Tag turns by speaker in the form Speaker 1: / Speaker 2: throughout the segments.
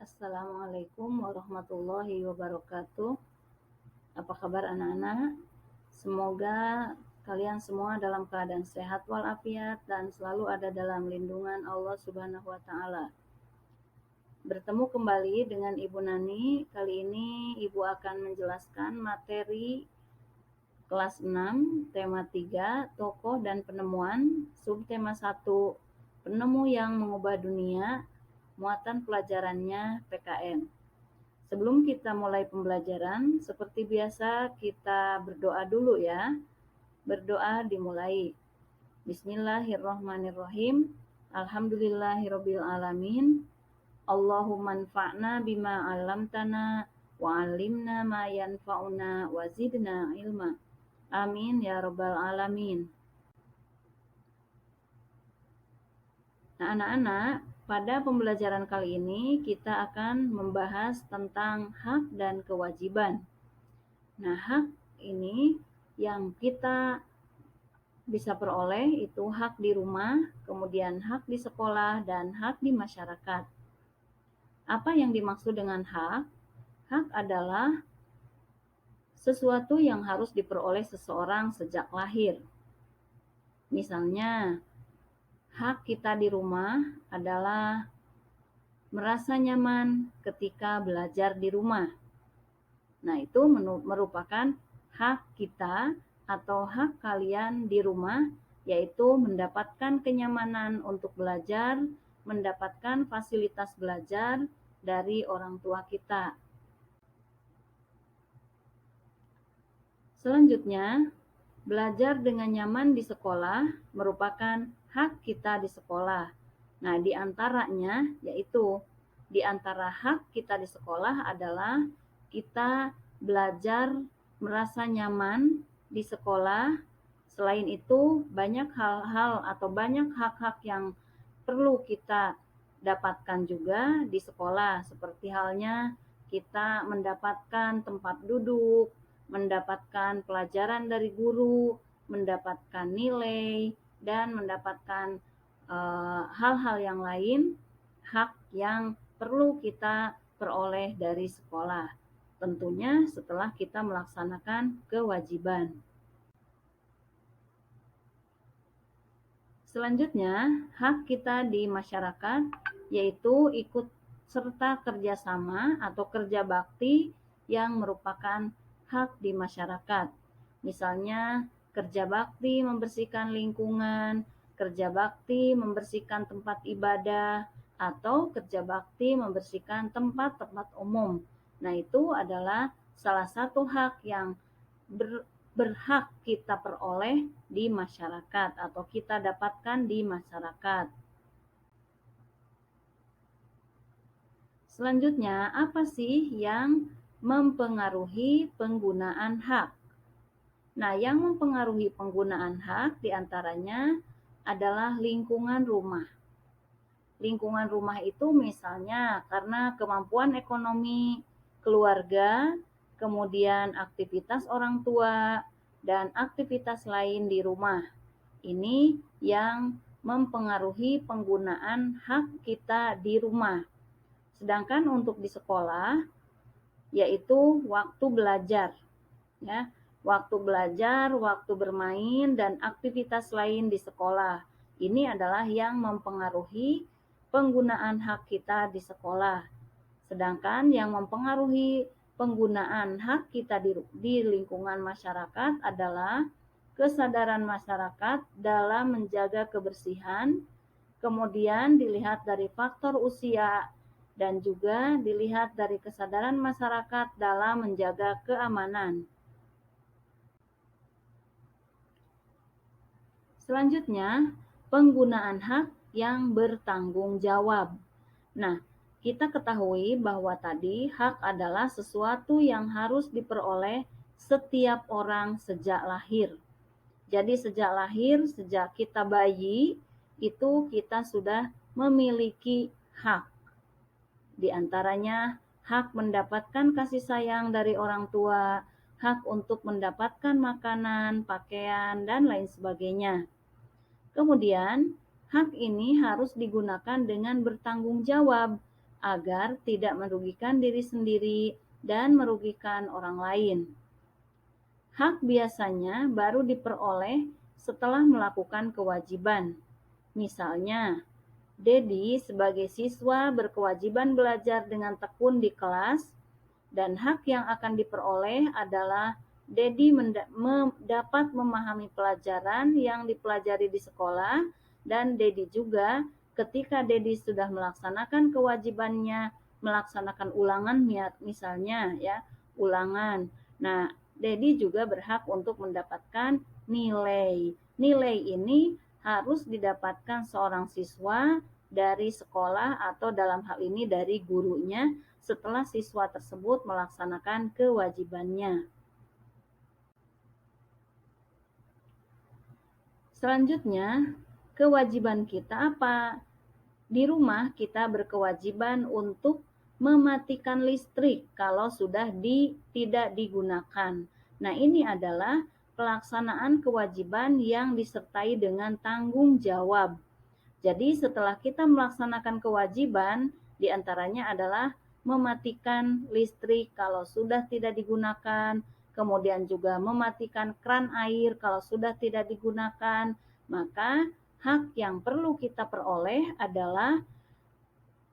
Speaker 1: Assalamualaikum warahmatullahi wabarakatuh. Apa kabar anak-anak? Semoga kalian semua dalam keadaan sehat walafiat dan selalu ada dalam lindungan Allah Subhanahu wa taala. Bertemu kembali dengan Ibu Nani. Kali ini Ibu akan menjelaskan materi kelas 6, tema 3, tokoh dan penemuan, subtema 1, penemu yang mengubah dunia, muatan pelajarannya PKN. Sebelum kita mulai pembelajaran, seperti biasa kita berdoa dulu ya. Berdoa dimulai. Bismillahirrahmanirrahim. Alhamdulillahirabbil alamin. Allahumma anfa'na bima 'allamtana wa 'allimna ma yanfa'una wa zidna ilma. Amin ya rabbal alamin. Nah, anak-anak, pada pembelajaran kali ini kita akan membahas tentang hak dan kewajiban. Nah, hak ini yang kita bisa peroleh itu hak di rumah, kemudian hak di sekolah, dan hak di masyarakat. Apa yang dimaksud dengan hak? Hak adalah sesuatu yang harus diperoleh seseorang sejak lahir. Misalnya, hak kita di rumah adalah merasa nyaman ketika belajar di rumah. Nah, itu merupakan hak kita atau hak kalian di rumah, yaitu mendapatkan kenyamanan untuk belajar, mendapatkan fasilitas belajar dari orang tua kita. Selanjutnya, belajar dengan nyaman di sekolah merupakan hak kita di sekolah. Nah, di antaranya yaitu di antara hak kita di sekolah adalah kita belajar merasa nyaman di sekolah. Selain itu, banyak hal-hal atau banyak hak-hak yang perlu kita dapatkan juga di sekolah, seperti halnya kita mendapatkan tempat duduk, mendapatkan pelajaran dari guru, mendapatkan nilai, dan mendapatkan hal-hal yang lain, hak yang perlu kita peroleh dari sekolah. Tentunya setelah kita melaksanakan kewajiban. Selanjutnya, hak kita di masyarakat yaitu ikut serta kerjasama atau kerja bakti yang merupakan hak di masyarakat. Misalnya, kerja bakti membersihkan lingkungan, kerja bakti membersihkan tempat ibadah, atau kerja bakti membersihkan tempat-tempat umum. Nah, itu adalah salah satu hak yang berhak kita peroleh di masyarakat atau kita dapatkan di masyarakat. Selanjutnya, apa sih yang mempengaruhi penggunaan hak? Nah, yang mempengaruhi penggunaan hak diantaranya adalah lingkungan rumah. Lingkungan rumah itu misalnya karena kemampuan ekonomi keluarga, kemudian aktivitas orang tua, dan aktivitas lain di rumah. Ini yang mempengaruhi penggunaan hak kita di rumah. Sedangkan untuk di sekolah, yaitu waktu belajar. Ya, waktu belajar, waktu bermain, dan aktivitas lain di sekolah. Ini adalah yang mempengaruhi penggunaan hak kita di sekolah. Sedangkan yang mempengaruhi penggunaan hak kita di lingkungan masyarakat adalah kesadaran masyarakat dalam menjaga kebersihan, kemudian dilihat dari faktor usia, dan juga dilihat dari kesadaran masyarakat dalam menjaga keamanan. Selanjutnya, penggunaan hak yang bertanggung jawab. Nah, kita ketahui bahwa tadi hak adalah sesuatu yang harus diperoleh setiap orang sejak lahir. Jadi sejak lahir, sejak kita bayi, itu kita sudah memiliki hak. Di antaranya hak mendapatkan kasih sayang dari orang tua, hak untuk mendapatkan makanan, pakaian, dan lain sebagainya. Kemudian, hak ini harus digunakan dengan bertanggung jawab, agar tidak merugikan diri sendiri dan merugikan orang lain. Hak biasanya baru diperoleh setelah melakukan kewajiban. Misalnya, Dedi sebagai siswa berkewajiban belajar dengan tekun di kelas, dan hak yang akan diperoleh adalah Dedi dapat memahami pelajaran yang dipelajari di sekolah, dan Dedi juga ketika Dedi sudah melaksanakan kewajibannya, melaksanakan ulangan misalnya ya, ulangan. Nah, Dedi juga berhak untuk mendapatkan nilai. Nilai ini harus didapatkan seorang siswa dari sekolah atau dalam hal ini dari gurunya setelah siswa tersebut melaksanakan kewajibannya. Selanjutnya, kewajiban kita apa? Di rumah kita berkewajiban untuk mematikan listrik kalau sudah tidak digunakan. Nah, ini adalah pelaksanaan kewajiban yang disertai dengan tanggung jawab. Jadi setelah kita melaksanakan kewajiban, diantaranya adalah mematikan listrik kalau sudah tidak digunakan, kemudian juga mematikan keran air kalau sudah tidak digunakan, maka hak yang perlu kita peroleh adalah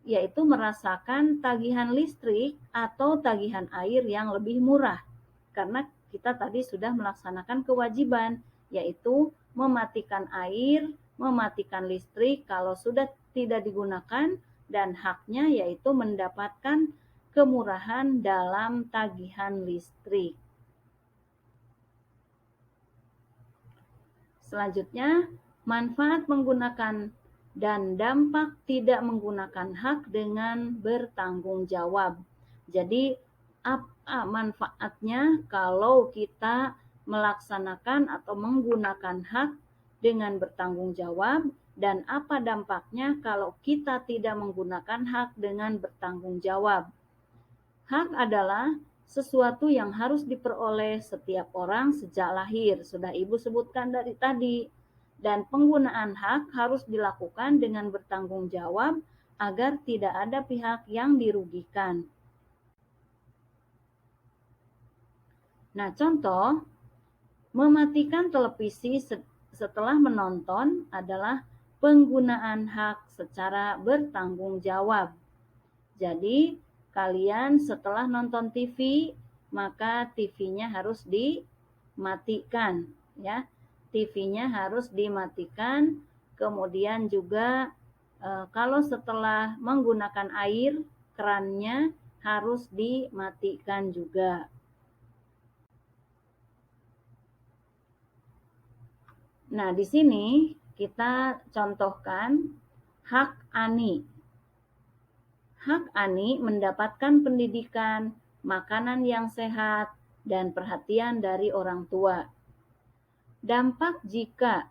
Speaker 1: yaitu merasakan tagihan listrik atau tagihan air yang lebih murah. Karena kita tadi sudah melaksanakan kewajiban, yaitu mematikan air, mematikan listrik kalau sudah tidak digunakan, dan haknya yaitu mendapatkan kemurahan dalam tagihan listrik. Selanjutnya, manfaat menggunakan dan dampak tidak menggunakan hak dengan bertanggung jawab. Jadi, apa manfaatnya kalau kita melaksanakan atau menggunakan hak dengan bertanggung jawab, dan apa dampaknya kalau kita tidak menggunakan hak dengan bertanggung jawab? Hak adalah sesuatu yang harus diperoleh setiap orang sejak lahir, sudah Ibu sebutkan dari tadi. Dan penggunaan hak harus dilakukan dengan bertanggung jawab agar tidak ada pihak yang dirugikan. Nah, contoh, mematikan televisi setelah menonton adalah penggunaan hak secara bertanggung jawab. Jadi, kalian setelah nonton TV, maka TV-nya harus dimatikan, ya. TV-nya harus dimatikan, kemudian juga kalau setelah menggunakan air, kerannya harus dimatikan juga. Nah, di sini kita contohkan hak Ani. Hak Ani mendapatkan pendidikan, makanan yang sehat, dan perhatian dari orang tua. Dampak jika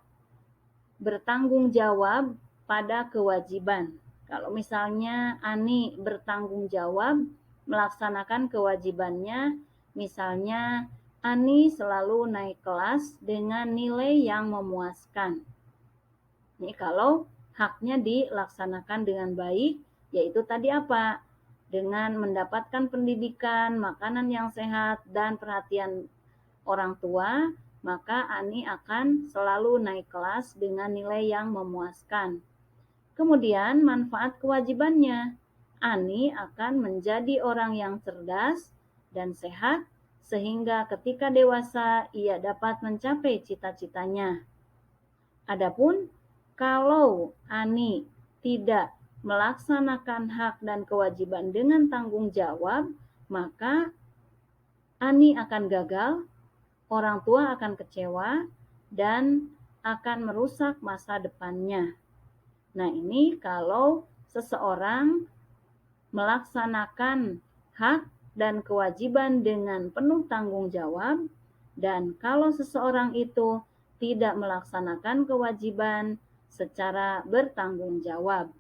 Speaker 1: bertanggung jawab pada kewajiban. Kalau misalnya Ani bertanggung jawab melaksanakan kewajibannya, misalnya Ani selalu naik kelas dengan nilai yang memuaskan. Ini kalau haknya dilaksanakan dengan baik, yaitu tadi apa? Dengan mendapatkan pendidikan, makanan yang sehat, dan perhatian orang tua, maka Ani akan selalu naik kelas dengan nilai yang memuaskan. Kemudian manfaat kewajibannya, Ani akan menjadi orang yang cerdas dan sehat sehingga ketika dewasa ia dapat mencapai cita-citanya. Adapun kalau Ani tidak melaksanakan hak dan kewajiban dengan tanggung jawab, maka Ani akan gagal, orang tua akan kecewa, dan akan merusak masa depannya. Nah, ini kalau seseorang melaksanakan hak dan kewajiban dengan penuh tanggung jawab, dan kalau seseorang itu tidak melaksanakan kewajiban secara bertanggung jawab.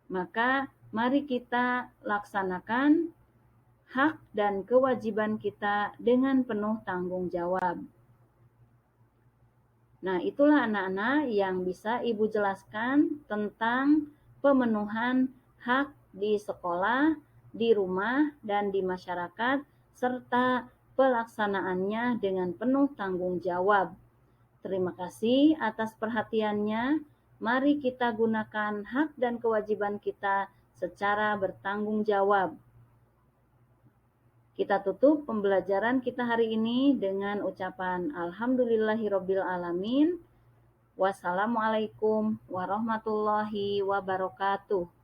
Speaker 1: Maka mari kita laksanakan hak dan kewajiban kita dengan penuh tanggung jawab. Nah, itulah anak-anak yang bisa Ibu jelaskan tentang pemenuhan hak di sekolah, di rumah, dan di masyarakat, serta pelaksanaannya dengan penuh tanggung jawab. Terima kasih atas perhatiannya. Mari kita gunakan hak dan kewajiban kita secara bertanggung jawab. Kita tutup pembelajaran kita hari ini dengan ucapan Alhamdulillahirabbil alamin. Wassalamualaikum warahmatullahi wabarakatuh.